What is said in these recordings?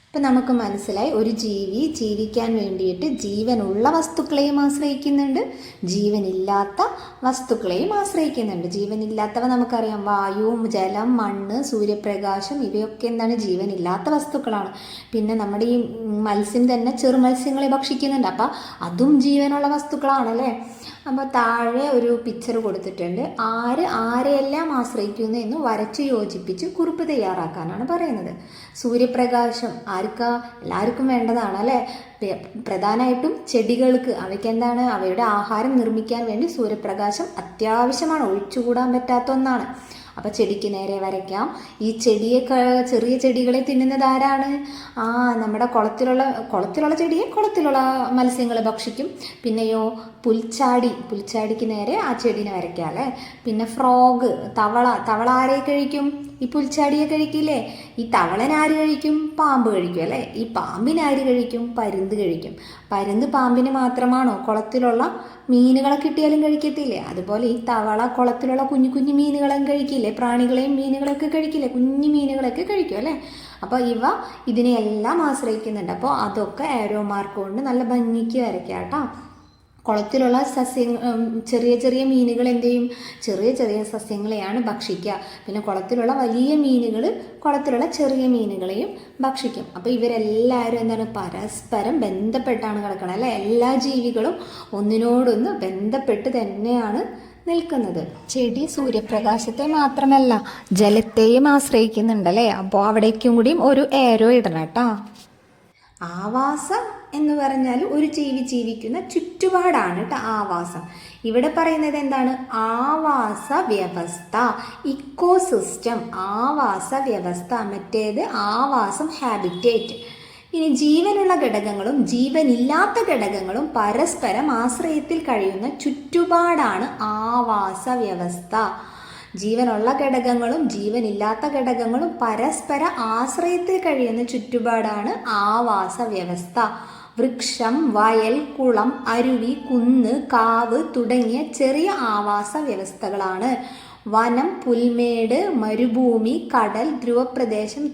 ഇപ്പം നമുക്ക് മനസ്സിലായി, ഒരു ജീവി ജീവിക്കാൻ വേണ്ടിയിട്ട് ജീവനുള്ള വസ്തുക്കളെയും ആശ്രയിക്കുന്നുണ്ട്, ജീവനില്ലാത്ത വസ്തുക്കളെയും ആശ്രയിക്കുന്നുണ്ട്. ജീവനില്ലാത്തവ നമുക്കറിയാം, വായു, ജലം, മണ്ണ്, സൂര്യപ്രകാശം, ഇവയൊക്കെ എന്താണ് ജീവനില്ലാത്ത വസ്തുക്കളാണ്. പിന്നെ നമ്മുടെ ഈ മത്സ്യം തന്നെ ചെറുമത്സ്യങ്ങളെ ഭക്ഷിക്കുന്നുണ്ട്, അപ്പം അതും ജീവനുള്ള വസ്തുക്കളാണല്ലേ. അപ്പോൾ താഴെ ഒരു പിക്ചർ കൊടുത്തിട്ടുണ്ട്. ആരെയെല്ലാം ആശ്രയിക്കുന്നു എന്ന് വരച്ച് യോജിപ്പിച്ച് കുറിപ്പ് തയ്യാറാക്കാനാണ് പറയുന്നത്. സൂര്യപ്രകാശം എല്ലാവർക്കും വേണ്ടതാണ് അല്ലേ. പ്രധാനമായിട്ടും ചെടികൾക്ക്, അവയ്ക്ക് എന്താണ്, അവയുടെ ആഹാരം നിർമ്മിക്കാൻ വേണ്ടി സൂര്യപ്രകാശം അത്യാവശ്യമാണ്, ഒഴിച്ചുകൂടാൻ പറ്റാത്ത ഒന്നാണ്. അപ്പം ചെടിക്ക് നേരെ വരയ്ക്കാം. ഈ ചെറിയ ചെടികളെ തിന്നുന്നത് ആരാണ്? നമ്മുടെ കുളത്തിലുള്ള ചെടിയെ കുളത്തിലുള്ള മത്സ്യങ്ങളെ ഭക്ഷിക്കും. പിന്നെയോ പുൽച്ചാടിക്ക് നേരെ ആ ചെടീനെ വരയ്ക്കാം അല്ലേ. പിന്നെ ഫ്രോഗ്, തവള ആരെ കഴിക്കും? ഈ പുൽച്ചാടിയെ കഴിക്കില്ലേ. ഈ തവളനാര് കഴിക്കും? പാമ്പ് കഴിക്കും അല്ലേ. ഈ പാമ്പിനാര് കഴിക്കും? പരുന്ത് കഴിക്കും. പരുന്ത് പാമ്പിന് മാത്രമാണോ? കുളത്തിലുള്ള മീനുകളെ കിട്ടിയാലും കഴിക്കത്തില്ലേ. അതുപോലെ ഈ തവള കുളത്തിലുള്ള കുഞ്ഞു കുഞ്ഞു മീനുകളെയും കഴിക്കില്ലേ, പ്രാണികളെയും മീനുകളൊക്കെ കഴിക്കില്ലേ, കുഞ്ഞു മീനുകളൊക്കെ കഴിക്കും അല്ലേ. അപ്പോൾ ഇവ ഇതിനെയെല്ലാം ആശ്രയിക്കുന്നുണ്ട്. അപ്പോൾ അതൊക്കെ ആരോ മാർക്ക് കൊണ്ട് നല്ല ഭംഗിക്ക് വരയ്ക്കാം കേട്ടോ. കുളത്തിലുള്ള ചെറിയ ചെറിയ മീനുകൾ എന്ത് ചെയ്യും? ചെറിയ ചെറിയ സസ്യങ്ങളെയാണ് ഭക്ഷിക്കുക. പിന്നെ കുളത്തിലുള്ള വലിയ മീനുകൾ കുളത്തിലുള്ള ചെറിയ മീനുകളെയും ഭക്ഷിക്കും. അപ്പോൾ ഇവരെല്ലാവരും എന്താണ്, പരസ്പരം ബന്ധപ്പെട്ടാണ് കിടക്കുന്നത് അല്ലേ. എല്ലാ ജീവികളും ഒന്നിനോടൊന്ന് ബന്ധപ്പെട്ട് തന്നെയാണ് നിൽക്കുന്നത്. ചെടി സൂര്യപ്രകാശത്തെ മാത്രമല്ല ജലത്തെയും ആശ്രയിക്കുന്നുണ്ടല്ലേ. അപ്പോൾ അവിടേക്കും കൂടിയും ഒരു ഏരോ ഇടണം കേട്ടോ. ആവാസം എന്ന് പറഞ്ഞാൽ ഒരു ജീവി ജീവിക്കുന്ന ചുറ്റുപാടാണ് കേട്ടോ ആവാസം. ഇവിടെ പറയുന്നത് എന്താണ്? ആവാസ വ്യവസ്ഥ, ഇക്കോസിസ്റ്റം, ആവാസ വ്യവസ്ഥ. മറ്റേത് ആവാസം, ഹാബിറ്റേറ്റ്. ഇനി ജീവനുള്ള ഘടകങ്ങളും ജീവനില്ലാത്ത ഘടകങ്ങളും പരസ്പരം ആശ്രയത്തിൽ കഴിയുന്ന ചുറ്റുപാടാണ് ആവാസ വ്യവസ്ഥ. ജീവനുള്ള ഘടകങ്ങളും ജീവനില്ലാത്ത ഘടകങ്ങളും പരസ്പര ആശ്രയത്തിൽ കഴിയുന്ന ചുറ്റുപാടാണ് ആവാസ വ്യവസ്ഥ. വൃക്ഷം, വയൽ, കുളം, അരുവി, കുന്ന്, കാവ് തുടങ്ങിയ ചെറിയ ആവാസ വ്യവസ്ഥകളാണ്. വനം, പുൽമേട്, മരുഭൂമി, കടൽ, ധ്രുവപ്രദേശം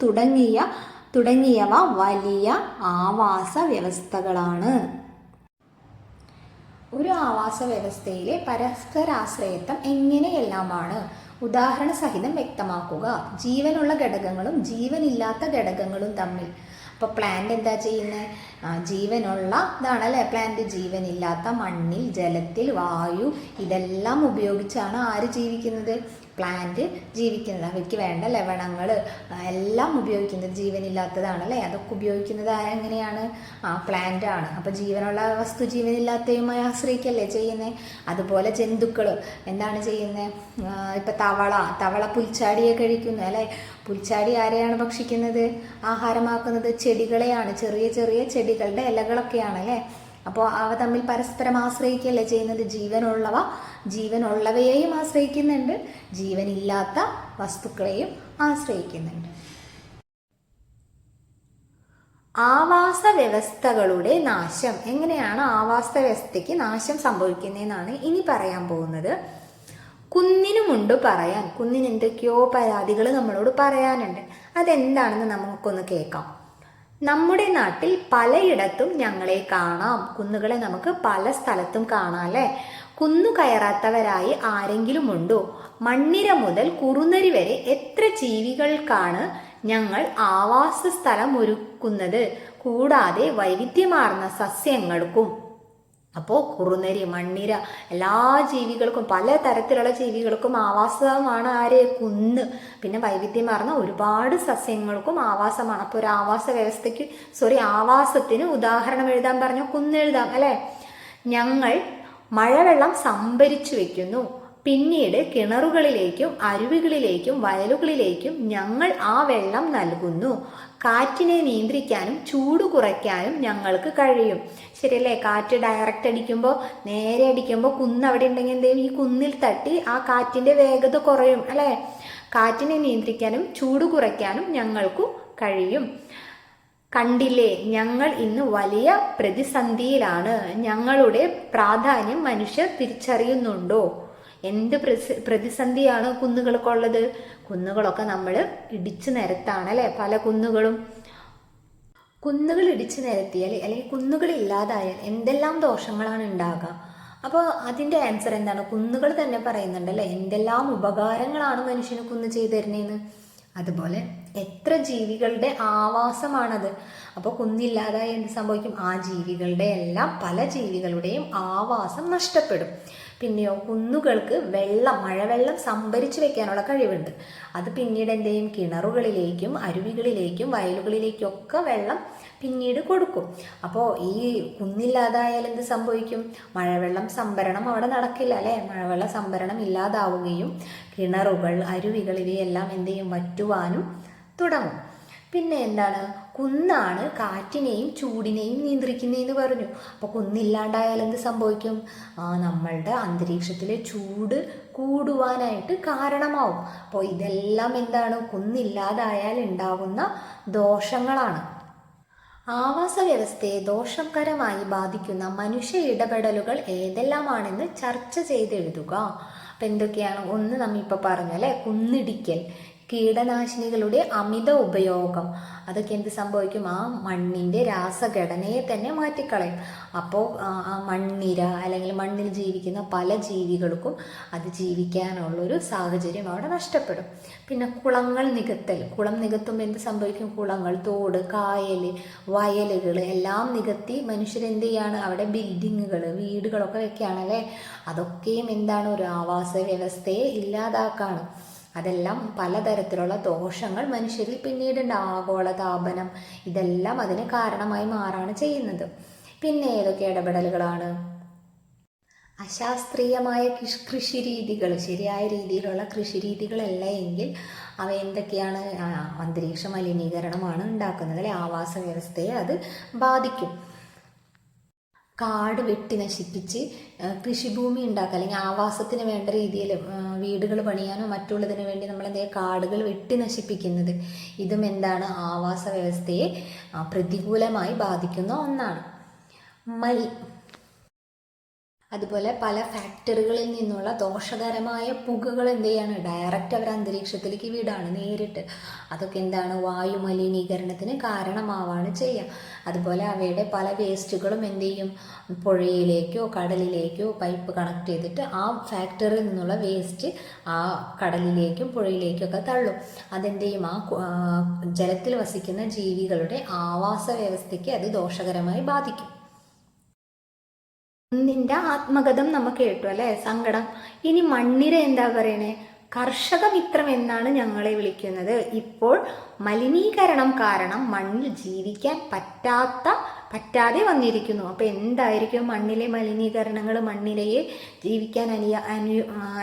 തുടങ്ങിയവ വലിയ ആവാസ വ്യവസ്ഥകളാണ്. ഒരു ആവാസ വ്യവസ്ഥയിലെ പരസ്പരാശ്രയത്വം എങ്ങനെയെല്ലാമാണ്? ഉദാഹരണ സഹിതം വ്യക്തമാക്കുക. ജീവനുള്ള ഘടകങ്ങളും ജീവനില്ലാത്ത ഘടകങ്ങളും തമ്മിൽ. അപ്പോൾ പ്ലാന്റ് എന്താ ചെയ്യുന്നത്? ജീവനുള്ള ഇതാണല്ലേ പ്ലാന്റ്. ജീവനില്ലാത്ത മണ്ണിൽ, ജലത്തിൽ, വായു ഇതെല്ലാം ഉപയോഗിച്ചാണ് ആര് ജീവിക്കുന്നത്? പ്ലാന്റ് ജീവിക്കുന്നത്. അവയ്ക്ക് വേണ്ട ലവണങ്ങൾ എല്ലാം ഉപയോഗിക്കുന്നത് ജീവനില്ലാത്തതാണല്ലേ. അതൊക്കെ ഉപയോഗിക്കുന്നത് എങ്ങനെയാണ്? പ്ലാന്റ് ആണ്. അപ്പോൾ ജീവനുള്ള വസ്തു ജീവനില്ലാത്തയുമായി ആശ്രയിക്കല്ലേ ചെയ്യുന്നത്. അതുപോലെ ജന്തുക്കൾ എന്താണ് ചെയ്യുന്നത്? ഇപ്പം തവള പുൽച്ചാടിയെ കഴിക്കുന്നു അല്ലേ. പുൽച്ചാടി ആരെയാണ് ഭക്ഷിക്കുന്നത്? ആഹാരമാക്കുന്നത് ചെടികളെയാണ്. ചെറിയ ചെറിയ ചെടികളുടെ ഇലകളൊക്കെയാണ് അല്ലേ. അപ്പോൾ അവ തമ്മിൽ പരസ്പരം ആശ്രയിക്കുകയല്ലേ ചെയ്യുന്നത്. ജീവനുള്ളവയെയും ആശ്രയിക്കുന്നുണ്ട്, ജീവനില്ലാത്ത വസ്തുക്കളെയും ആശ്രയിക്കുന്നുണ്ട്. ആവാസ വ്യവസ്ഥകളുടെ നാശം. എങ്ങനെയാണ് ആവാസ വ്യവസ്ഥയ്ക്ക് നാശം സംഭവിക്കുന്നതെന്നാണ് ഇനി പറയാൻ പോകുന്നത്. കുന്നിനുമുണ്ട് പറയാൻ. കുന്നിന് എന്തൊക്കെയോ പരാതികൾ നമ്മളോട് പറയാനുണ്ട്. അതെന്താണെന്ന് നമുക്കൊന്ന് കേൾക്കാം. നമ്മുടെ നാട്ടിൽ പലയിടത്തും ഞങ്ങളെ കാണാം. കുന്നുകളെ നമുക്ക് പല സ്ഥലത്തും കാണാം അല്ലേ. കുന്നു കയറാത്തവരായി ആരെങ്കിലും ഉണ്ടോ? മണ്ണിര മുതൽ കുറുനരി വരെ എത്ര ജീവികൾക്കാണ് ഞങ്ങൾ ആവാസ സ്ഥലം ഒരുക്കുന്നത്, കൂടാതെ വൈവിധ്യമാർന്ന സസ്യങ്ങൾക്കും. അപ്പോൾ കുറുനരി, മണ്ണിര എല്ലാ ജീവികൾക്കും, പല തരത്തിലുള്ള ജീവികൾക്കും ആവാസമാണ് ആര്? കുന്ന്. പിന്നെ വൈവിധ്യമാർന്ന ഒരുപാട് സസ്യങ്ങൾക്കും ആവാസമാണ്. അപ്പോൾ ഒരു ആവാസത്തിന് ഉദാഹരണം എഴുതാൻ പറഞ്ഞാൽ കുന്ന് എഴുതാം അല്ലേ. ഞങ്ങൾ മഴവെള്ളം സംഭരിച്ചു വെക്കുന്നു. പിന്നീട് കിണറുകളിലേക്കും അരുവികളിലേക്കും വയലുകളിലേക്കും ഞങ്ങൾ ആ വെള്ളം നൽകുന്നു. കാറ്റിനെ നിയന്ത്രിക്കാനും ചൂട് കുറയ്ക്കാനും ഞങ്ങൾക്ക് കഴിയും. ശരിയല്ലേ. കാറ്റ് ഡയറക്റ്റ് അടിക്കുമ്പോൾ, നേരെ അടിക്കുമ്പോൾ കുന്ന് അവിടെ ഉണ്ടെങ്കിൽ എന്ത് ചെയ്യും? ഈ കുന്നിൽ തട്ടി ആ കാറ്റിന്റെ വേഗത കുറയും അല്ലേ. കാറ്റിനെ നിയന്ത്രിക്കാനും ചൂട് കുറയ്ക്കാനും ഞങ്ങൾക്ക് കഴിയും. കണ്ടില്ലേ, ഞങ്ങൾ ഇന്ന് വലിയ പ്രതിസന്ധിയിലാണ്. ഞങ്ങളുടെ പ്രാധാന്യം മനുഷ്യർ തിരിച്ചറിയുന്നുണ്ടോ? എന്ത് പ്രതിസന്ധിയാണ് കുന്നുകൾക്കുള്ളത്? കുന്നുകളൊക്കെ നമ്മൾ ഇടിച്ചു നിരത്താണ് അല്ലേ. പല കുന്നുകളും കുന്നുകൾ ഇടിച്ചു നിരത്തിയാൽ അല്ലെങ്കിൽ കുന്നുകൾ ഇല്ലാതായാൽ എന്തെല്ലാം ദോഷങ്ങളാണ് ഉണ്ടാകുക? അപ്പോൾ അതിൻ്റെ ആൻസർ എന്താണ്? കുന്നുകൾ തന്നെ പറയുന്നുണ്ടല്ലേ എന്തെല്ലാം ഉപകാരങ്ങളാണ് മനുഷ്യന് കുന്ന് ചെയ്തു തരുന്നതെന്ന്. അതുപോലെ എത്ര ജീവികളുടെ ആവാസമാണത്. അപ്പോൾ കുന്നില്ലാതായി എന്ത് സംഭവിക്കും? ആ ജീവികളുടെ എല്ലാം പല ജീവികളുടെയും ആവാസം നഷ്ടപ്പെടും. പിന്നെയോ കുന്നുകൾക്ക് വെള്ളം, മഴവെള്ളം സംഭരിച്ചു വെക്കാനുള്ള കഴിവുണ്ട്. അത് പിന്നീട് എന്ത് ചെയ്യും? കിണറുകളിലേക്കും അരുവികളിലേക്കും വയലുകളിലേക്കും ഒക്കെ വെള്ളം പിന്നീട് കൊടുക്കും. അപ്പോൾ ഈ കുന്നില്ലാതായാൽ എന്ത് സംഭവിക്കും? മഴവെള്ളം സംഭരണം അവിടെ നടക്കില്ല അല്ലേ? മഴവെള്ള സംഭരണം ഇല്ലാതാവുകയും കിണറുകൾ, അരുവികൾ ഇവയെല്ലാം എന്ത് ചെയ്യും? വറ്റുവാനും തുടങ്ങും. പിന്നെ എന്താണ്? കുന്നാണ് കാറ്റിനെയും ചൂടിനെയും നിയന്ത്രിക്കുന്നതെന്ന് പറഞ്ഞു. അപ്പോൾ കുന്നില്ലാണ്ടായാൽ എന്ത് സംഭവിക്കും? നമ്മളുടെ അന്തരീക്ഷത്തിലെ ചൂട് കൂടുവാനായിട്ട് കാരണമാവും. അപ്പോൾ ഇതെല്ലാം എന്താണ്? കുന്നില്ലാതായാൽ ഉണ്ടാകുന്ന ദോഷങ്ങളാണ്. ആവാസ വ്യവസ്ഥയെ ദോഷകരമായി ബാധിക്കുന്ന മനുഷ്യ ഇടപെടലുകൾ ഏതെല്ലാമാണെന്ന് ചർച്ച ചെയ്തെഴുതുക. അപ്പം എന്തൊക്കെയാണ്? ഒന്ന് നമ്മിപ്പോൾ പറഞ്ഞു അല്ലേ, കുന്നിടിക്കൽ, കീടനാശിനികളുടെ അമിത ഉപയോഗം. അതൊക്കെ എന്ത് സംഭവിക്കും? ആ മണ്ണിൻ്റെ രാസഘടനയെ തന്നെ മാറ്റിക്കളയും. അപ്പോൾ ആ മണ്ണിര അല്ലെങ്കിൽ മണ്ണിൽ ജീവിക്കുന്ന പല ജീവികൾക്കും അത് ജീവിക്കാനുള്ളൊരു സാഹചര്യം അവിടെ നഷ്ടപ്പെടും. പിന്നെ കുളങ്ങൾ നികത്തൽ. കുളം നികത്തുമ്പോൾ എന്ത് സംഭവിക്കും? കുളങ്ങൾ, തോട്, കായൽ, വയലുകൾ എല്ലാം നികത്തി മനുഷ്യരെന്ത് ചെയ്യാണ്? അവിടെ ബിൽഡിങ്ങുകൾ, വീടുകളൊക്കെ വെക്കുകയാണല്ലേ. അതൊക്കെയും എന്താണ്? ഒരു ആവാസ വ്യവസ്ഥയെ ഇല്ലാതാക്കാണ്. അതെല്ലാം പലതരത്തിലുള്ള ദോഷങ്ങൾ മനുഷ്യരിൽ പിന്നീടുണ്ട്. ആഗോളതാപനം ഇതെല്ലാം അതിന് കാരണമായി മാറാണ് ചെയ്യുന്നത്. പിന്നെ ഏതൊക്കെ ഇടപെടലുകളാണ്? അശാസ്ത്രീയമായ കൃഷി രീതികൾ, ശരിയായ രീതിയിലുള്ള കൃഷി രീതികളല്ല എങ്കിൽ അവ എന്തൊക്കെയാണ്? അന്തരീക്ഷ മലിനീകരണമാണ് ഉണ്ടാക്കുന്നത് അല്ലെ. ആവാസ വ്യവസ്ഥയെ അത് ബാധിക്കും. കാട് വെട്ടി നശിപ്പിച്ച് കൃഷിഭൂമി ഉണ്ടാക്കുക, അല്ലെങ്കിൽ ആവാസത്തിന് വേണ്ട രീതിയിൽ വീടുകൾ പണിയാനോ മറ്റുള്ളതിന് വേണ്ടി നമ്മൾ എന്തെങ്കിലും കാടുകൾ വെട്ടി നശിപ്പിക്കുന്നത്, ഇതും എന്താണ്? ആവാസ വ്യവസ്ഥയെ പ്രതികൂലമായി ബാധിക്കുന്ന ഒന്നാണ്. അതുപോലെ പല ഫാക്ടറികളിൽ നിന്നുള്ള ദോഷകരമായ പുകകൾ എന്ത് ചെയ്യാണ്? ഡയറക്റ്റ് അവർ അന്തരീക്ഷത്തിലേക്ക് വിടാണ് നേരിട്ട്. അതൊക്കെ എന്താണ്? വായു മലിനീകരണത്തിന് കാരണമാവാണ് ചെയ്യുക. അതുപോലെ അവയുടെ പല വേസ്റ്റുകളും എന്ത് ചെയ്യും? പുഴയിലേക്കോ കടലിലേക്കോ പൈപ്പ് കണക്ട് ചെയ്തിട്ട് ആ ഫാക്ടറിയിൽ നിന്നുള്ള വേസ്റ്റ് ആ കടലിലേക്കും പുഴയിലേക്കും ഒക്കെ തള്ളും. അതെന്ത് ചെയ്യും? ആ ജലത്തിൽ വസിക്കുന്ന ജീവികളുടെ ആവാസ വ്യവസ്ഥയ്ക്ക് അത് ദോഷകരമായി ബാധിക്കും. കുന്നിൻ്റെ ആത്മകഥം നമുക്ക് കേട്ടു അല്ലേ, സങ്കടം. ഇനി മണ്ണിര എന്താ പറയണേ? കർഷക മിത്രം എന്നാണ് ഞങ്ങളെ വിളിക്കുന്നത്. ഇപ്പോൾ മലിനീകരണം കാരണം മണ്ണിൽ ജീവിക്കാൻ പറ്റാതെ വന്നിരിക്കുന്നു. അപ്പോൾ എന്തായിരിക്കും മണ്ണിലെ മലിനീകരണങ്ങൾ? മണ്ണിരയെ ജീവിക്കാൻ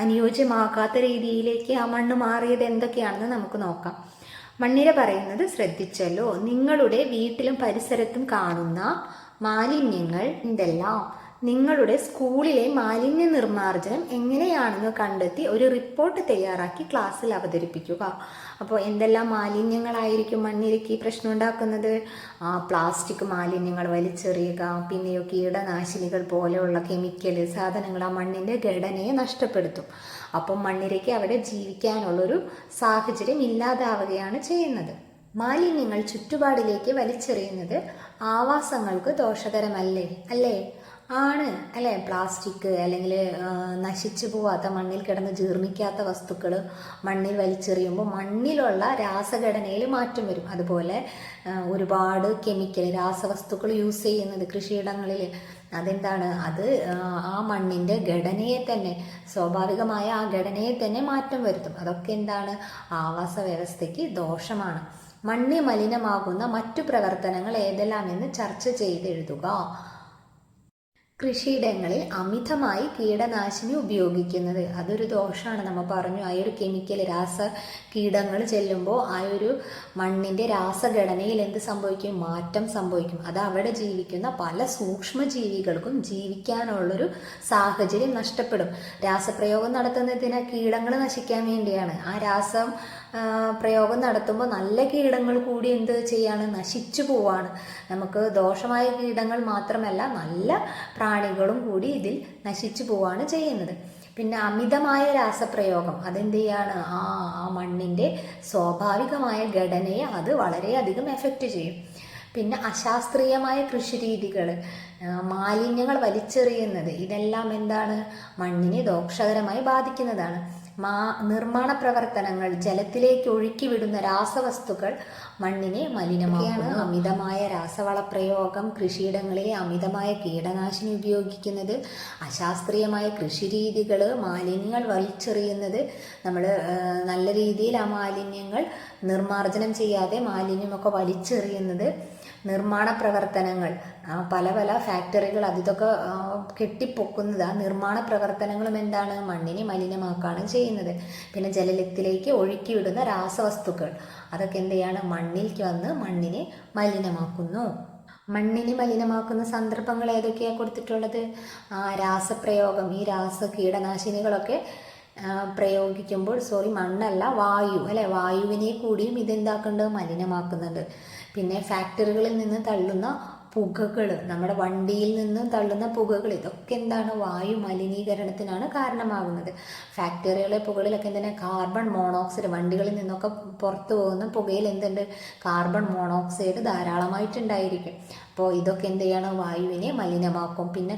അനുയോജ്യമാക്കാത്ത രീതിയിലേക്ക് ആ മണ്ണ് മാറിയത് എന്തൊക്കെയാണെന്ന് നമുക്ക് നോക്കാം. മണ്ണിര പറയുന്നത് ശ്രദ്ധിച്ചല്ലോ. നിങ്ങളുടെ വീട്ടിലും പരിസരത്തും കാണുന്ന മാലിന്യങ്ങൾ എന്തെല്ലാം? നിങ്ങളുടെ സ്കൂളിലെ മാലിന്യ നിർമ്മാർജ്ജനം എങ്ങനെയാണെന്ന് കണ്ടെത്തി ഒരു റിപ്പോർട്ട് തയ്യാറാക്കി ക്ലാസ്സിൽ അവതരിപ്പിക്കുക. അപ്പോൾ എന്തെല്ലാം മാലിന്യങ്ങളായിരിക്കും മണ്ണിരയ്ക്ക് പ്രശ്നം ഉണ്ടാക്കുന്നത്? പ്ലാസ്റ്റിക് മാലിന്യങ്ങൾ വലിച്ചെറിയുക, പിന്നെയോ കീടനാശിനികൾ പോലെയുള്ള കെമിക്കൽ സാധനങ്ങൾ ആ മണ്ണിൻ്റെ ഘടനയെ നഷ്ടപ്പെടുത്തും. അപ്പം മണ്ണിരയ്ക്ക് അവിടെ ജീവിക്കാനുള്ളൊരു സാഹചര്യം ഇല്ലാതാവുകയാണ് ചെയ്യുന്നത്. മാലിന്യങ്ങൾ ചുറ്റുപാടിലേക്ക് വലിച്ചെറിയുന്നത് ആവാസങ്ങൾക്ക് ദോഷകരമല്ലേ? അല്ലേ? ആണ് അല്ലേ. പ്ലാസ്റ്റിക് അല്ലെങ്കിൽ നശിച്ചു പോവാത്ത, മണ്ണിൽ കിടന്ന് ജീർണിക്കാത്ത വസ്തുക്കൾ മണ്ണിൽ വലിച്ചെറിയുമ്പോൾ മണ്ണിലുള്ള രാസഘടനയിൽ മാറ്റം വരും. അതുപോലെ ഒരുപാട് കെമിക്കൽ രാസവസ്തുക്കൾ യൂസ് ചെയ്യുന്നത് കൃഷിയിടങ്ങളിൽ അതെന്താണ്? അത് ആ മണ്ണിൻ്റെ ഘടനയെ തന്നെ, സ്വാഭാവികമായ ആ ഘടനയെ തന്നെ മാറ്റം വരുത്തും. അതൊക്കെ എന്താണ്? ആവാസ വ്യവസ്ഥയ്ക്ക് ദോഷമാണ്. മണ്ണ് മലിനമാകുന്ന മറ്റു പ്രവർത്തനങ്ങൾ ഏതെല്ലാമെന്ന് ചർച്ച ചെയ്തെഴുതുക. കൃഷിയിടങ്ങളിൽ അമിതമായി കീടനാശിനി ഉപയോഗിക്കുന്നത് അതൊരു ദോഷമാണ്. നമ്മൾ പറഞ്ഞു, ആ ഒരു കെമിക്കൽ കീടങ്ങൾ ചെല്ലുമ്പോൾ ആ ഒരു മണ്ണിൻ്റെ രാസഘടനയിൽ എന്ത് സംഭവിക്കും? മാറ്റം സംഭവിക്കും. അത് അവിടെ ജീവിക്കുന്ന പല സൂക്ഷ്മജീവികൾക്കും ജീവിക്കാനുള്ളൊരു സാഹചര്യം നഷ്ടപ്പെടും. രാസപ്രയോഗം നടത്തുന്നതിന് കീടങ്ങൾ നശിക്കാൻ വേണ്ടിയാണ്. ആ പ്രയോഗം നടത്തുമ്പോൾ നല്ല കീടങ്ങൾ കൂടി എന്ത് ചെയ്യാണ്? നശിച്ചു പോവാണ്. നമുക്ക് ദോഷമായ കീടങ്ങൾ മാത്രമല്ല നല്ല പ്രാണികളും കൂടി ഇതിൽ നശിച്ചു പോവാണ് ചെയ്യുന്നത്. പിന്നെ അമിതമായ രാസപ്രയോഗം അതെന്ത് ചെയ്യാണ്? ആ മണ്ണിൻ്റെ സ്വാഭാവികമായ ഘടനയെ അത് വളരെയധികം എഫക്റ്റ് ചെയ്യും. പിന്നെ അശാസ്ത്രീയമായ കൃഷിരീതികൾ, മാലിന്യങ്ങൾ വലിച്ചെറിയുന്നത്, ഇതെല്ലാം എന്താണ്, മണ്ണിനെ ദോഷകരമായി ബാധിക്കുന്നതാണ്. നിർമ്മാണ പ്രവർത്തനങ്ങൾ, ജലത്തിലേക്ക് ഒഴുക്കി വിടുന്ന രാസവസ്തുക്കൾ മണ്ണിനെ മലിനമാക്കുകയാണ്. അമിതമായ രാസവള പ്രയോഗം, കൃഷിയിടങ്ങളിൽ അമിതമായ കീടനാശിനി ഉപയോഗിക്കുന്നത്, അശാസ്ത്രീയമായ കൃഷിരീതികൾ, മാലിന്യങ്ങൾ വലിച്ചെറിയുന്നത്, നമ്മൾ നല്ല രീതിയിൽ ആ മാലിന്യങ്ങൾ നിർമ്മാർജ്ജനം ചെയ്യാതെ മാലിന്യമൊക്കെ വലിച്ചെറിയുന്നത്, നിർമ്മാണ പ്രവർത്തനങ്ങൾ, പല പല ഫാക്ടറികൾ അതിതൊക്കെ കെട്ടിപ്പൊക്കുന്നത്, ആ നിർമ്മാണ പ്രവർത്തനങ്ങളും എന്താണ്, മണ്ണിനെ മലിനമാക്കുകയാണ് ചെയ്യുന്നത്. പിന്നെ ജലത്തിലേക്ക് ഒഴുക്കി വിടുന്ന രാസവസ്തുക്കൾ, അതൊക്കെ എന്ത് ചെയ്യാണ്, മണ്ണിലേക്ക് വന്ന് മണ്ണിനെ മലിനമാക്കുന്നു. മണ്ണിനെ മലിനമാക്കുന്ന സന്ദർഭങ്ങൾ ഏതൊക്കെയാണ് കൊടുത്തിട്ടുള്ളത്? രാസപ്രയോഗം, ഈ കീടനാശിനികളൊക്കെ പ്രയോഗിക്കുമ്പോൾ, മണ്ണല്ല വായു, അല്ലെ, വായുവിനെ കൂടിയും ഇതെന്താക്കുന്നുണ്ട്, മലിനമാക്കുന്നുണ്ട്. പിന്നെ ഫാക്ടറികളിൽ നിന്ന് തള്ളുന്ന പുകകൾ, നമ്മുടെ വണ്ടിയിൽ നിന്ന് തള്ളുന്ന പുകകൾ, ഇതൊക്കെ എന്താണ്, വായു മലിനീകരണത്തിനാണ് കാരണമാകുന്നത്. ഫാക്ടറികളിലെ പുകകളിലൊക്കെ എന്താണ്, കാർബൺ മോണോക്സൈഡ്, വണ്ടികളിൽ നിന്നൊക്കെ പുറത്തു പോകുന്ന പുകയിൽ എന്തുണ്ട്, കാർബൺ മോണോക്സൈഡ് ധാരാളമായിട്ടുണ്ടായിരിക്കും. അപ്പോൾ ഇതൊക്കെ എന്ത് ചെയ്യണം, വായുവിനെ മലിനമാക്കും. പിന്നെ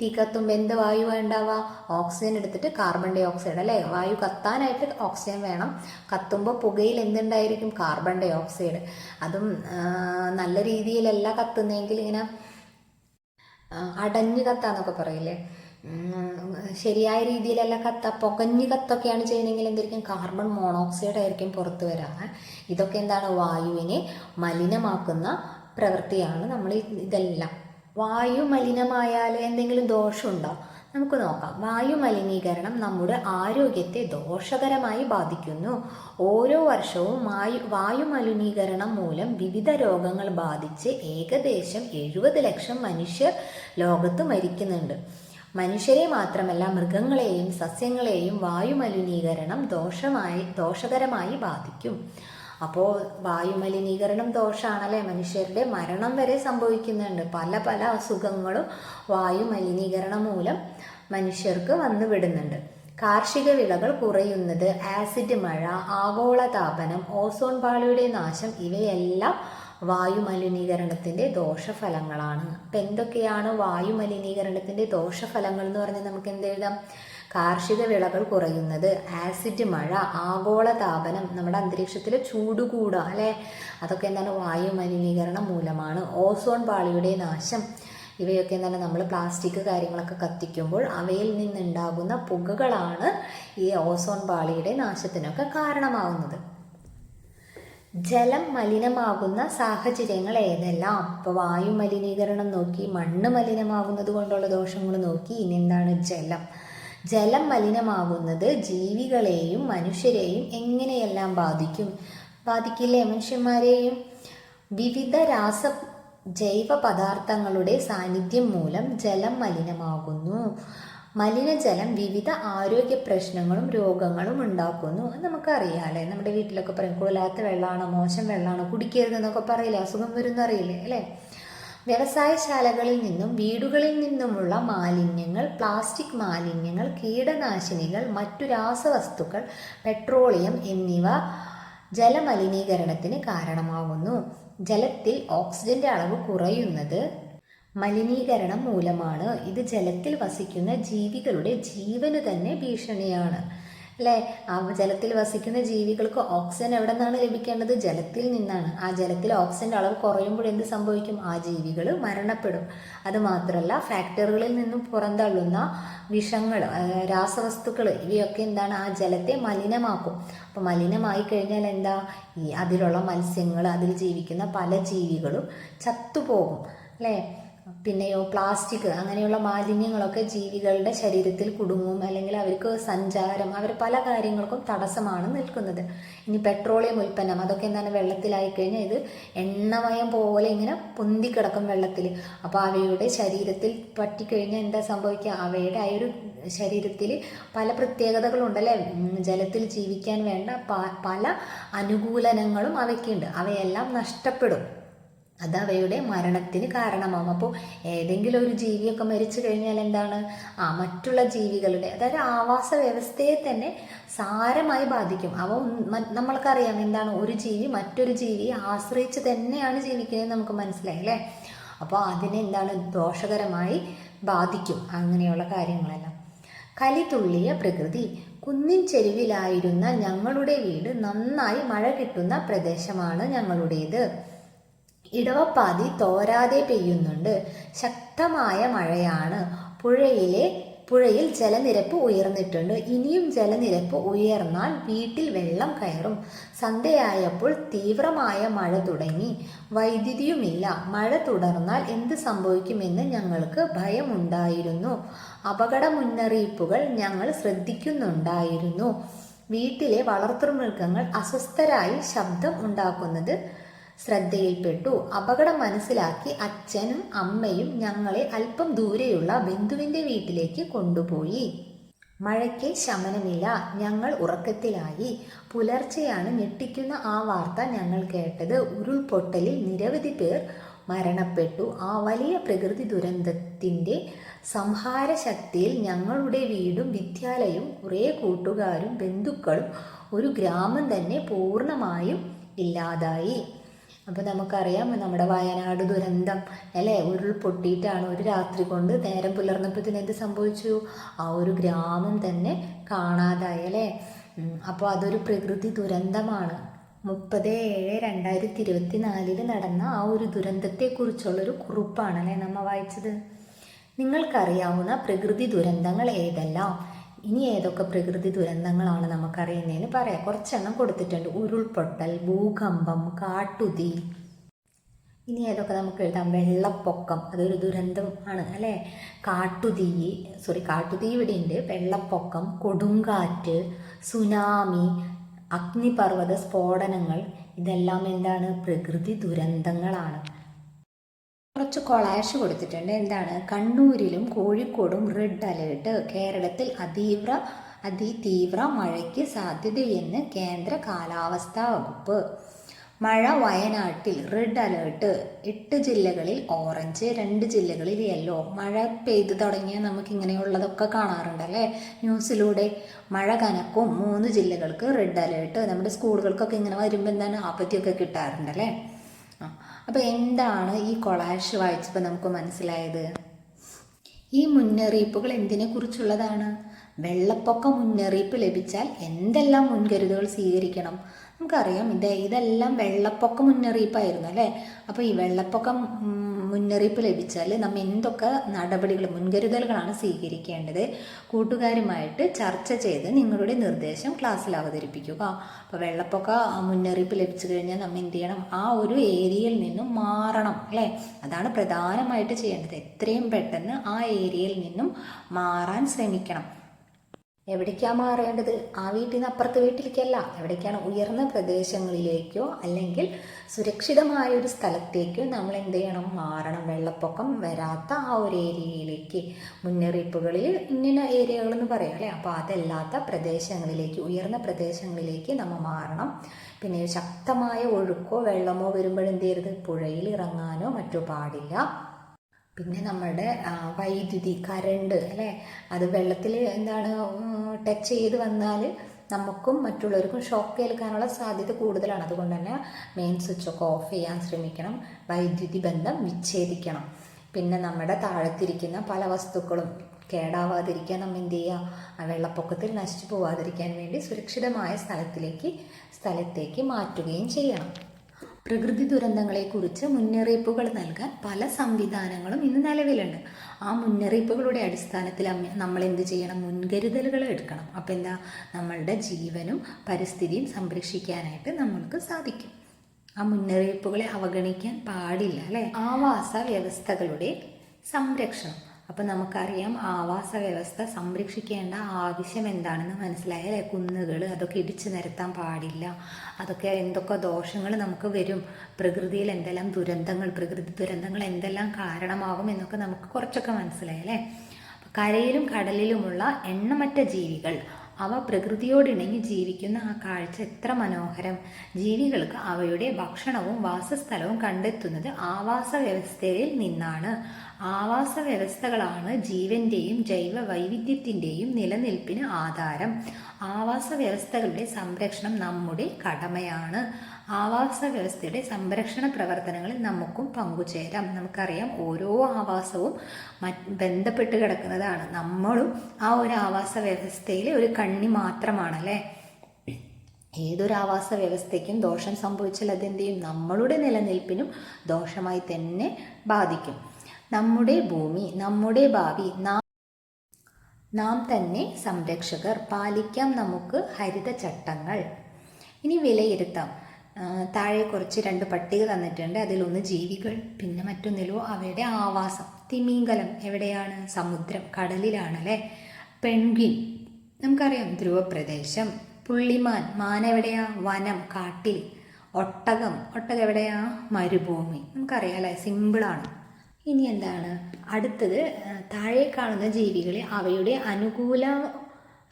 തീ കത്തുമ്പോൾ എന്ത് വായു ഉണ്ടാവുക, ഓക്സിജൻ എടുത്തിട്ട് കാർബൺ ഡൈ ഓക്സൈഡ്, അല്ലേ, വായു കത്താനായിട്ട് ഓക്സിജൻ വേണം. കത്തുമ്പോൾ പുകയിൽ എന്തുണ്ടായിരിക്കും, കാർബൺ ഡൈ ഓക്സൈഡ്. അതും നല്ല രീതിയിലല്ല കത്തുന്നെങ്കിൽ ഇങ്ങനെ അടഞ്ഞു കത്താന്നൊക്കെ പറയില്ലേ, ശരിയായ രീതിയിലല്ല പുകഞ്ഞ് കത്തൊക്കെയാണ് ചെയ്യണമെങ്കിൽ എന്തായിരിക്കും, കാർബൺ മോണോക്സൈഡ് ആയിരിക്കും പുറത്ത് വരാം. ഇതൊക്കെ എന്താണ്, വായുവിനെ മലിനമാക്കുന്ന പ്രവൃത്തിയാണ്. ഇതെല്ലാം വായു മലിനമായാൽ എന്തെങ്കിലും ദോഷമുണ്ടോ? നമുക്ക് നോക്കാം. വായു മലിനീകരണം നമ്മുടെ ആരോഗ്യത്തെ ദോഷകരമായി ബാധിക്കുന്നു. ഓരോ വർഷവും വായു മലിനീകരണം മൂലം വിവിധ രോഗങ്ങൾ ബാധിച്ച് ഏകദേശം 70 ലക്ഷം മനുഷ്യർ ലോകത്ത് മരിക്കുന്നുണ്ട്. മനുഷ്യരെ മാത്രമല്ല മൃഗങ്ങളെയും സസ്യങ്ങളെയും വായു മലിനീകരണം ദോഷകരമായി ബാധിക്കും. അപ്പോൾ വായുമലിനീകരണം ദോഷമാണല്ലേ, മനുഷ്യരുടെ മരണം വരെ സംഭവിക്കുന്നുണ്ട്. പല പല അസുഖങ്ങളും വായുമലിനീകരണം മൂലം മനുഷ്യർക്ക് വന്നു വിടുന്നുണ്ട്. കാർഷിക വിളകൾ കുറയുന്നത്, ആസിഡ് മഴ, ആഗോളതാപനം, ഓസോൺ പാളിയുടെ നാശം, ഇവയെല്ലാം വായുമലിനീകരണത്തിന്റെ ദോഷഫലങ്ങളാണ്. അപ്പം എന്തൊക്കെയാണ് വായുമലിനീകരണത്തിന്റെ ദോഷഫലങ്ങൾ എന്ന് പറഞ്ഞാൽ നമുക്ക് എന്ത് എഴുതാം? കാർഷിക വിളകൾ കുറയുന്നത്, ആസിഡ് മഴ, ആഗോളതാപനം, നമ്മുടെ അന്തരീക്ഷത്തിൽ ചൂട് കൂടുക, അല്ലെ, അതൊക്കെ എന്താണ്, വായു മലിനീകരണം മൂലമാണ്. ഓസോൺ പാളിയുടെ നാശം, ഇവയൊക്കെ എന്താണ്, നമ്മൾ പ്ലാസ്റ്റിക് കാര്യങ്ങളൊക്കെ കത്തിക്കുമ്പോൾ അവയിൽ നിന്നുണ്ടാകുന്ന പുകകളാണ് ഈ ഓസോൺ പാളിയുടെ നാശത്തിനൊക്കെ കാരണമാവുന്നത്. ജലം മലിനമാകുന്ന സാഹചര്യങ്ങൾ ഏതെല്ലാം? ഇപ്പോൾ വായു മലിനീകരണം നോക്കി, മണ്ണ് മലിനമാകുന്നത് കൊണ്ടുള്ള ദോഷങ്ങൾ നോക്കി, ഇനി എന്താണ് ജലം മലിനമാകുന്നത് ജീവികളെയും മനുഷ്യരെയും എങ്ങനെയെല്ലാം ബാധിക്കില്ലേ, മനുഷ്യന്മാരെയും? വിവിധ ജൈവ പദാർത്ഥങ്ങളുടെ സാന്നിധ്യം മൂലം ജലം മലിനമാകുന്നു. മലിനജലം വിവിധ ആരോഗ്യ പ്രശ്നങ്ങളും രോഗങ്ങളും ഉണ്ടാക്കുന്നു. അത് നമുക്കറിയാമല്ലേ, നമ്മുടെ വീട്ടിലൊക്കെ പറയും കുഴലാത്ത വെള്ളമാണോ, മോശം വെള്ളമാണോ, കുടിക്കരുതെന്നൊക്കെ പറയില്ലേ, അസുഖം വരുന്നറിയില്ലേ, അല്ലേ. വ്യവസായശാലകളിൽ നിന്നും വീടുകളിൽ നിന്നുമുള്ള മാലിന്യങ്ങൾ, പ്ലാസ്റ്റിക് മാലിന്യങ്ങൾ, കീടനാശിനികൾ, മറ്റു രാസവസ്തുക്കൾ, പെട്രോളിയം എന്നിവ ജലമലിനീകരണത്തിന് കാരണമാകുന്നു. ജലത്തിൽ ഓക്സിജന്റെ അളവ് കുറയുന്നത് മലിനീകരണം മൂലമാണ്. ഇത് ജലത്തിൽ വസിക്കുന്ന ജീവികളുടെ ജീവന് തന്നെ ഭീഷണിയാണ്, അല്ലേ. ജലത്തിൽ വസിക്കുന്ന ജീവികൾക്ക് ഓക്സിജൻ എവിടെ നിന്നാണ് ലഭിക്കേണ്ടത്? ജലത്തിൽ നിന്നാണ്. ആ ജലത്തിൽ ഓക്സിജന്റെ അളവ് കുറയുമ്പോൾ എന്ത് സംഭവിക്കും? ആ ജീവികൾ മരണപ്പെടും. അതുമാത്രമല്ല, ഫാക്ടറികളിൽ നിന്നും പുറന്തള്ളുന്ന വിഷങ്ങൾ, രാസവസ്തുക്കൾ, ഇവയൊക്കെ എന്താണ്, ആ ജലത്തെ മലിനമാക്കും. അപ്പോൾ മലിനമായി കഴിഞ്ഞാൽ എന്താ, അതിലുള്ള മത്സ്യങ്ങൾ, അതിൽ ജീവിക്കുന്ന പല ജീവികളും ചത്തുപോകും, അല്ലേ. പിന്നെയോ പ്ലാസ്റ്റിക്, അങ്ങനെയുള്ള മാലിന്യങ്ങളൊക്കെ ജീവികളുടെ ശരീരത്തിൽ കുടുങ്ങും, അല്ലെങ്കിൽ അവർക്ക് സഞ്ചാരം, അവർ പല കാര്യങ്ങൾക്കും തടസ്സമാണ് നിൽക്കുന്നത്. ഇനി പെട്രോളിയം ഉൽപ്പന്നം, അതൊക്കെ എന്താണ്, വെള്ളത്തിലായി കഴിഞ്ഞാൽ ഇത് എണ്ണമയം പോലെ ഇങ്ങനെ പൊന്തിക്കിടക്കും വെള്ളത്തിൽ. അപ്പോൾ അവയുടെ ശരീരത്തിൽ പറ്റിക്കഴിഞ്ഞാൽ എന്താ സംഭവിക്കുക? അവയുടെ ആ ഒരു ശരീരത്തിൽ പല പ്രത്യേകതകളുണ്ടല്ലേ, ജലത്തിൽ ജീവിക്കാൻ വേണ്ട പല അനുകൂലനങ്ങളും അവയ്ക്കുണ്ട്, അവയെല്ലാം നഷ്ടപ്പെടും. അത് അവയുടെ മരണത്തിന് കാരണമാകും. അപ്പോൾ ഏതെങ്കിലും ഒരു ജീവിയൊക്കെ മരിച്ചു കഴിഞ്ഞാൽ എന്താണ്, മറ്റുള്ള ജീവികളുടെ, അതായത് ആവാസ വ്യവസ്ഥയെ തന്നെ സാരമായി ബാധിക്കും. നമ്മൾക്കറിയാം എന്താണ്, ഒരു ജീവി മറ്റൊരു ജീവിയെ ആശ്രയിച്ച് തന്നെയാണ് ജീവിക്കുന്നത്, നമുക്ക് മനസ്സിലായി അല്ലേ. അപ്പോൾ അതിനെന്താണ്, ദോഷകരമായി ബാധിക്കും അങ്ങനെയുള്ള കാര്യങ്ങളെല്ലാം. കലിതുള്ളിയ പ്രകൃതി. കുന്നിൻ ചെരുവിലായിരുന്ന ഞങ്ങളുടെ വീട് നന്നായി മഴ കിട്ടുന്ന പ്രദേശമാണ് ഞങ്ങളുടേത്. ഇടവപ്പാതി തോരാതെ പെയ്യുന്നുണ്ട്. ശക്തമായ മഴയാണ്. പുഴയിൽ ജലനിരപ്പ് ഉയർന്നിട്ടുണ്ട്. ഇനിയും ജലനിരപ്പ് ഉയർന്നാൽ വീട്ടിൽ വെള്ളം കയറും. സന്ധ്യയായപ്പോൾ തീവ്രമായ മഴ തുടങ്ങി. വൈദ്യുതിയുമില്ല. മഴ തുടർന്നാൽ എന്ത് സംഭവിക്കുമെന്ന് ഞങ്ങൾക്ക് ഭയമുണ്ടായിരുന്നു. അപകട മുന്നറിയിപ്പുകൾ ഞങ്ങൾ ശ്രദ്ധിക്കുന്നുണ്ടായിരുന്നു. വീട്ടിലെ വളർത്തുമൃഗങ്ങൾ അസ്വസ്ഥരായി ശബ്ദം ഉണ്ടാക്കുന്നത് ശ്രദ്ധയിൽപ്പെട്ടു. അപകടം മനസ്സിലാക്കി അച്ഛനും അമ്മയും ഞങ്ങളെ അല്പം ദൂരെയുള്ള ബന്ധുവിൻ്റെ വീട്ടിലേക്ക് കൊണ്ടുപോയി. മഴയ്ക്ക് ശമനമില്ല. ഞങ്ങൾ ഉറക്കത്തിലായി. പുലർച്ചെയാണ് ഞെട്ടിക്കുന്ന ആ വാർത്ത ഞങ്ങൾ കേട്ടത്. ഉരുൾപൊട്ടലിൽ നിരവധി പേർ മരണപ്പെട്ടു. ആ വലിയ പ്രകൃതി ദുരന്തത്തിൻ്റെ സംഹാര ശക്തിയിൽ ഞങ്ങളുടെ വീടും വിദ്യാലയവും കുറേ കൂട്ടുകാരും ബന്ധുക്കളും ഒരു ഗ്രാമം തന്നെ പൂർണ്ണമായും ഇല്ലാതായി. അപ്പോൾ നമുക്കറിയാം നമ്മുടെ വയനാട് ദുരന്തം അല്ലേ, ഉരുൾപൊട്ടിയിട്ടാണ് ഒരു രാത്രി കൊണ്ട് നേരം പുലർന്നപ്പോഴത്തേന് എന്ത് സംഭവിച്ചു, ആ ഒരു ഗ്രാമം തന്നെ കാണാതായി അല്ലേ. അപ്പോൾ അതൊരു പ്രകൃതി ദുരന്തമാണ്. 30/7/2024 നടന്ന ആ ഒരു ദുരന്തത്തെക്കുറിച്ചുള്ളൊരു കുറിപ്പാണ് അല്ലേ നമ്മൾ വായിച്ചത്. നിങ്ങൾക്കറിയാവുന്ന പ്രകൃതി ദുരന്തങ്ങൾ ഏതെല്ലാം? ഇനി ഏതൊക്കെ പ്രകൃതി ദുരന്തങ്ങളാണ് നമുക്കറിയുന്നതിന് പറയാം. കുറച്ചെണ്ണം കൊടുത്തിട്ടുണ്ട്. ഉരുൾപൊട്ടൽ, ഭൂകമ്പം, കാട്ടുതീ. ഇനി ഏതൊക്കെ നമുക്ക് എഴുതാം? വെള്ളപ്പൊക്കം, അതൊരു ദുരന്തം ആണ് അല്ലേ. കാട്ടുതീ ഇവിടെ ഉണ്ട്. വെള്ളപ്പൊക്കം, കൊടുങ്കാറ്റ്, സുനാമി, അഗ്നിപർവ്വത സ്ഫോടനങ്ങൾ, ഇതെല്ലാം എന്താണ്? പ്രകൃതി ദുരന്തങ്ങളാണ്. കുറച്ച് കൊളാഷ് കൊടുത്തിട്ടുണ്ട്. എന്താണ്? കണ്ണൂരിലും കോഴിക്കോടും റെഡ് അലേർട്ട്. കേരളത്തിൽ അതിതീവ്ര മഴയ്ക്ക് സാധ്യതയെന്ന് കേന്ദ്ര കാലാവസ്ഥാ വകുപ്പ്. മഴ വയനാട്ടിൽ റെഡ് അലേർട്ട്. 8 ജില്ലകളിൽ ഓറഞ്ച്, 2 ജില്ലകളിൽ യെല്ലോ. മഴ പെയ്തു തുടങ്ങിയാൽ നമുക്ക് ഇങ്ങനെയുള്ളതൊക്കെ കാണാറുണ്ടല്ലേ ന്യൂസിലൂടെ. മഴ കനക്കും. 3 ജില്ലകൾക്ക് റെഡ് അലേർട്ട്. നമ്മുടെ സ്കൂളുകൾക്കൊക്കെ ഇങ്ങനെ വരുമ്പോൾ എന്താണ്, അവധിയൊക്കെ കിട്ടാറുണ്ടല്ലേ. അപ്പോൾ എന്താണ് ഈ കൊളാഷ് വായിച്ചപ്പോൾ നമുക്ക് മനസ്സിലായത്? ഈ മുന്നറിയിപ്പുകൾ എന്തിനെക്കുറിച്ചുള്ളതാണ്? വെള്ളപ്പൊക്ക മുന്നറിയിപ്പ് ലഭിച്ചാൽ എന്തെല്ലാം മുൻകരുതലുകൾ സ്വീകരിക്കണം? നമുക്കറിയാം ഇതെല്ലാം വെള്ളപ്പൊക്ക മുന്നറിയിപ്പായിരുന്നു അല്ലേ. അപ്പോൾ ഈ വെള്ളപ്പൊക്ക മുന്നറിയിപ്പ് ലഭിച്ചാൽ നമ്മൾ എന്തൊക്കെ മുൻകരുതലുകളാണ് സ്വീകരിക്കേണ്ടത്? കൂട്ടുകാരുമായിട്ട് ചർച്ച ചെയ്ത് നിങ്ങളുടെ നിർദ്ദേശം ക്ലാസ്സിൽ അവതരിപ്പിക്കുക. അപ്പോൾ വെള്ളപ്പൊക്ക മുന്നറിയിപ്പ് ലഭിച്ചു കഴിഞ്ഞാൽ നമ്മൾ എന്ത് ചെയ്യണം? ആ ഒരു ഏരിയയിൽ നിന്നും മാറണം അല്ലേ. അതാണ് പ്രധാനമായിട്ട് ചെയ്യേണ്ടത്. എത്രയും പെട്ടെന്ന് ആ ഏരിയയിൽ നിന്നും മാറാൻ ശ്രമിക്കണം. എവിടേക്കാണ് മാറേണ്ടത്? ആ വീട്ടിൽ നിന്ന് അപ്പുറത്തെ വീട്ടിലേക്കല്ല. എവിടേക്കാണ്? ഉയർന്ന പ്രദേശങ്ങളിലേക്കോ അല്ലെങ്കിൽ സുരക്ഷിതമായ ഒരു സ്ഥലത്തേക്കോ നമ്മൾ എന്ത് ചെയ്യണം? മാറണം. വെള്ളപ്പൊക്കം വരാത്ത ആ ഒരു ഏരിയയിലേക്ക്. മുന്നറിയിപ്പുകളിൽ ഇങ്ങനെ ഏരിയകളെന്ന് പറയാം അല്ലേ. അപ്പോൾ അതല്ലാത്ത പ്രദേശങ്ങളിലേക്ക്, ഉയർന്ന പ്രദേശങ്ങളിലേക്ക് നമ്മൾ മാറണം. പിന്നെ ശക്തമായ ഒഴുക്കോ വെള്ളമോ വരുമ്പോഴെന്ത് ചെയ്യരുത്? പുഴയിൽ ഇറങ്ങാനോ മറ്റോ പാടില്ല. പിന്നെ നമ്മുടെ വൈദ്യുതി, കറണ്ട് അല്ലേ, അത് വെള്ളത്തിൽ എന്താണ് ടച്ച് ചെയ്ത് വന്നാൽ നമുക്കും മറ്റുള്ളവർക്കും ഷോക്ക് ഏൽക്കാനുള്ള സാധ്യത കൂടുതലാണ്. അതുകൊണ്ട് തന്നെ മെയിൻ സ്വിച്ചൊക്കെ ഓഫ് ചെയ്യാൻ ശ്രമിക്കണം. വൈദ്യുതി ബന്ധം വിച്ഛേദിക്കണം. പിന്നെ നമ്മുടെ താഴത്തിരിക്കുന്ന പല വസ്തുക്കളും കേടാവാതിരിക്കാൻ നമ്മൾ എന്ത് ചെയ്യുക? ആ വെള്ളപ്പൊക്കത്തിൽ നശിച്ചു പോവാതിരിക്കാൻ വേണ്ടി സുരക്ഷിതമായ സ്ഥലത്തേക്ക് മാറ്റുകയും ചെയ്യണം. പ്രകൃതി ദുരന്തങ്ങളെക്കുറിച്ച് മുന്നറിയിപ്പുകൾ നൽകാൻ പല സംവിധാനങ്ങളും ഇന്ന് നിലവിലുണ്ട്. ആ മുന്നറിയിപ്പുകളുടെ അടിസ്ഥാനത്തിൽ നമ്മൾ എന്ത് ചെയ്യണം? മുൻകരുതലുകൾ എടുക്കണം. അപ്പോൾ എന്താ? നമ്മളുടെ ജീവനും പരിസ്ഥിതിയും സംരക്ഷിക്കാനായിട്ട് നമ്മൾക്ക് സാധിക്കും. ആ മുന്നറിയിപ്പുകളെ അവഗണിക്കാൻ പാടില്ല അല്ലേ. ആവാസ വ്യവസ്ഥകളുടെ സംരക്ഷണം. അപ്പോൾ നമുക്കറിയാം ആവാസ വ്യവസ്ഥ സംരക്ഷിക്കേണ്ട ആവശ്യം എന്താണെന്ന് മനസ്സിലായ അല്ലേ. കുന്നുകൾ അതൊക്കെ ഇടിച്ചു നിരത്താൻ പാടില്ല. അതൊക്കെ എന്തൊക്കെ ദോഷങ്ങൾ നമുക്ക് വരും, പ്രകൃതിയിൽ എന്തെല്ലാം പ്രകൃതി ദുരന്തങ്ങൾ എന്തെല്ലാം കാരണമാകും എന്നൊക്കെ നമുക്ക് കുറച്ചൊക്കെ മനസ്സിലായി അല്ലേ. കരയിലും കടലിലുമുള്ള എണ്ണമറ്റ ജീവികൾ അവ പ്രകൃതിയോടിണങ്ങി ജീവിക്കുന്ന ആ കാഴ്ച എത്ര മനോഹരം. ജീവികൾക്ക് അവയുടെ ഭക്ഷണവും വാസസ്ഥലവും കണ്ടെത്തുന്നത് ആവാസ വ്യവസ്ഥയിൽ നിന്നാണ്. ആവാസ വ്യവസ്ഥകളാണ് ജീവന്റെയും ജൈവ വൈവിധ്യത്തിന്റെയും നിലനിൽപ്പിന് ആധാരം. ആവാസ വ്യവസ്ഥകളുടെ സംരക്ഷണം നമ്മുടെ കടമയാണ്. ആവാസ വ്യവസ്ഥയുടെ സംരക്ഷണ പ്രവർത്തനങ്ങളിൽ നമുക്കും പങ്കുചേരാം. നമുക്കറിയാം, ഓരോ ആവാസവും ബന്ധപ്പെട്ട് കിടക്കുന്നതാണ്. നമ്മളും ആ ഒരു ആവാസ വ്യവസ്ഥയിലെ ഒരു കണ്ണി മാത്രമാണല്ലേ. ഏതൊരു ആവാസ വ്യവസ്ഥയ്ക്കും ദോഷം സംഭവിച്ചാൽ അതെന്ത് ചെയ്യും? നമ്മളുടെ നിലനിൽപ്പിനും ദോഷമായി തന്നെ ബാധിക്കും. നമ്മുടെ ഭൂമി, നമ്മുടെ ഭാവി, നാം തന്നെ സംരക്ഷകർ. പാലിക്കാം നമുക്ക് ഹരിതചട്ടങ്ങൾ. ഇനി വിലയിരുത്താം. താഴെ കുറച്ച് 2 പട്ടിക തന്നിട്ടുണ്ട്. അതിലൊന്ന് ജീവികൾ, പിന്നെ മറ്റൊന്നിലോ അവയുടെ ആവാസം. തിമിംഗലം എവിടെയാണ്? സമുദ്രം, കടലിലാണല്ലേ. പെൻഗ്വിൻ നമുക്കറിയാം, ധ്രുവപ്രദേശം. പുള്ളിമാൻ, മാൻ എവിടെയാ? വനം, കാട്ടിൽ. ഒട്ടകം എവിടെയാ? മരുഭൂമി. നമുക്കറിയാം അല്ലേ, സിമ്പിളാണ്. ഇനി എന്താണ് അടുത്തത്? താഴെ കാണുന്ന ജീവികളെ അവയുടെ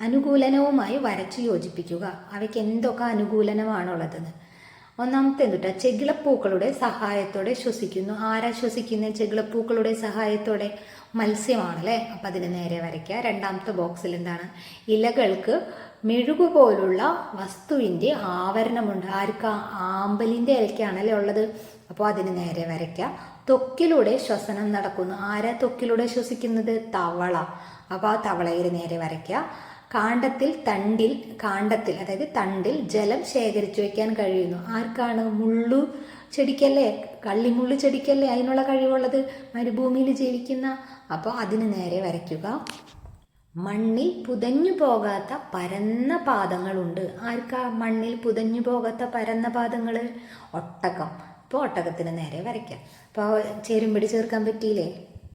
അനുകൂലനവുമായി വരച്ചു യോജിപ്പിക്കുക. അവയ്ക്ക് എന്തൊക്കെ അനുകൂലനമാണുള്ളതെന്ന്. ഒന്നാമത്തെ എന്തുട്ടാ? ചെകിളപ്പൂക്കളുടെ സഹായത്തോടെ ശ്വസിക്കുന്നു. ആരാ ശ്വസിക്കുന്നത് ചെകിളപ്പൂക്കളുടെ സഹായത്തോടെ? മത്സ്യമാണല്ലേ. അപ്പം അതിന് നേരെ വരയ്ക്കുക. രണ്ടാമത്തെ ബോക്സിൽ എന്താണ്? ഇലകൾക്ക് മെഴുകുപോലുള്ള വസ്തുവിൻ്റെ ആവരണമുണ്ട്. ആർക്കാ? ആമ്പലിൻ്റെ ഇലയ്ക്കാണല്ലേ ഉള്ളത്. അപ്പോൾ അതിന് നേരെ വരയ്ക്കുക. ത്വക്കിലൂടെ ശ്വസനം നടക്കുന്നു. ആരാ ത്വക്കിലൂടെ ശ്വസിക്കുന്നത്? തവള. അപ്പോൾ ആ തവളയിൽ നേരെ വരയ്ക്കുക. കാണ്ടത്തിൽ അതായത് തണ്ടിൽ ജലം ശേഖരിച്ചു വയ്ക്കാൻ കഴിയുന്നു. ആർക്കാണ്? മുള്ളു ചെടിക്കല്ലേ, കള്ളിമുള്ളു ചെടിക്കല്ലേ അതിനുള്ള കഴിവുള്ളത്, മരുഭൂമിയിൽ ജീവിക്കുന്ന. അപ്പോൾ അതിന് നേരെ വരയ്ക്കുക. മണ്ണിൽ പുതഞ്ഞു പോകാത്ത പരന്ന പാദങ്ങളുണ്ട്. ആർക്കാ മണ്ണിൽ പുതഞ്ഞു പോകാത്ത പരന്ന പാദങ്ങൾ? ഒട്ടകം. അപ്പോൾ ഒട്ടകത്തിന് നേരെ വരയ്ക്കാം. അപ്പോൾ ചേരുംപടി ചേർക്കാൻ പറ്റിയില്ലേ?